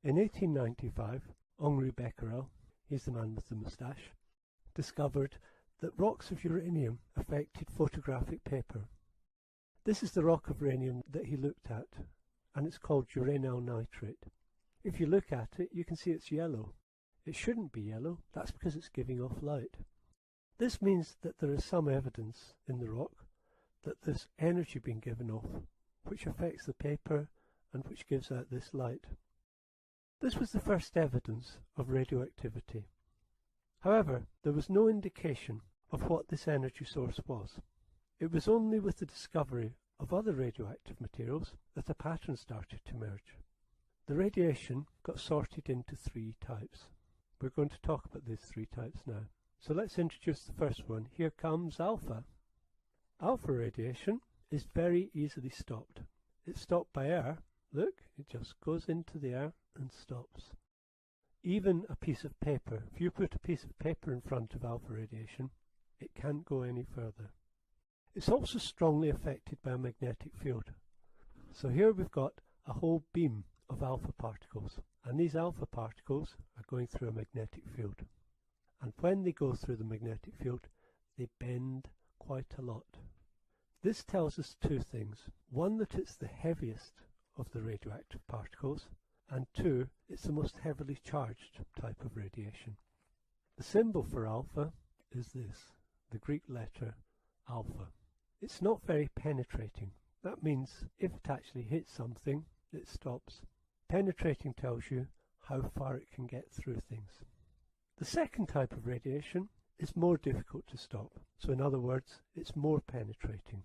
In 1895, Henri Becquerel, he's the man with the moustache, discovered that rocks of uranium affected photographic paper. This is the rock of uranium that he looked at, and it's called uranyl nitrate. If you look at it, you can see it's yellow. It shouldn't be yellow, that's because it's giving off light. This means that there is some evidence in the rock that there's energy being given off, which affects the paper and which gives out this light. This was the first evidence of radioactivity. However, there was no indication of what this energy source was. It was only with the discovery of other radioactive materials that a pattern started to emerge. The radiation got sorted into three types. We're going to talk about these three types now. So let's introduce the first one. Here comes alpha. Alpha radiation is very easily stopped. It's stopped by air. Look, it just goes into the air and stops. Even a piece of paper, if you put a piece of paper in front of alpha radiation, it can't go any further. It's also strongly affected by a magnetic field. So here we've got a whole beam of alpha particles, and these alpha particles are going through a magnetic field. And when they go through the magnetic field, they bend quite a lot. This tells us two things. One, that it's the heaviest of the radioactive particles, and two, it's the most heavily charged type of radiation. The symbol for alpha is this, the Greek letter alpha. It's not very penetrating. That means if it actually hits something, it stops. Penetrating tells you how far it can get through things. The second type of radiation is more difficult to stop. So in other words, it's more penetrating.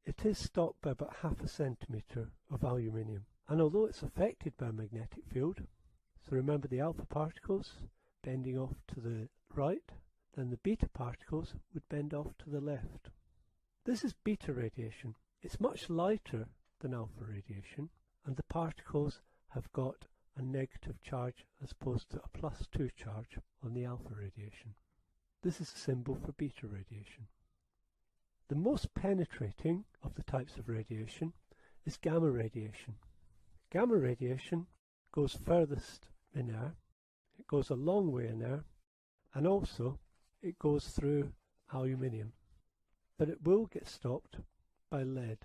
It is stopped by about 0.5 centimetre of aluminium. And although it's affected by a magnetic field, so remember the alpha particles bending off to the right, then the beta particles would bend off to the left. This is beta radiation. It's much lighter than alpha radiation, and the particles have got a negative charge as opposed to a +2 charge on the alpha radiation. This is a symbol for beta radiation. The most penetrating of the types of radiation is gamma radiation. Gamma radiation goes furthest in air, it goes a long way in air, and also it goes through aluminium. But it will get stopped by lead.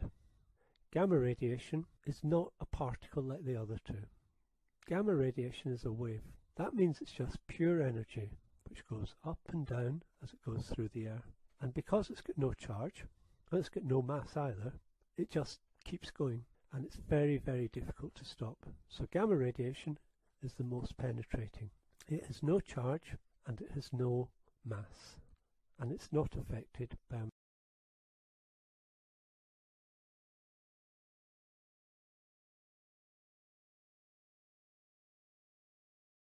Gamma radiation is not a particle like the other two. Gamma radiation is a wave. That means it's just pure energy, which goes up and down as it goes through the air. And because it's got no charge, and it's got no mass either, it just keeps going. And it's very, very difficult to stop. So gamma radiation is the most penetrating. It has no charge and it has no mass, and it's not affected by a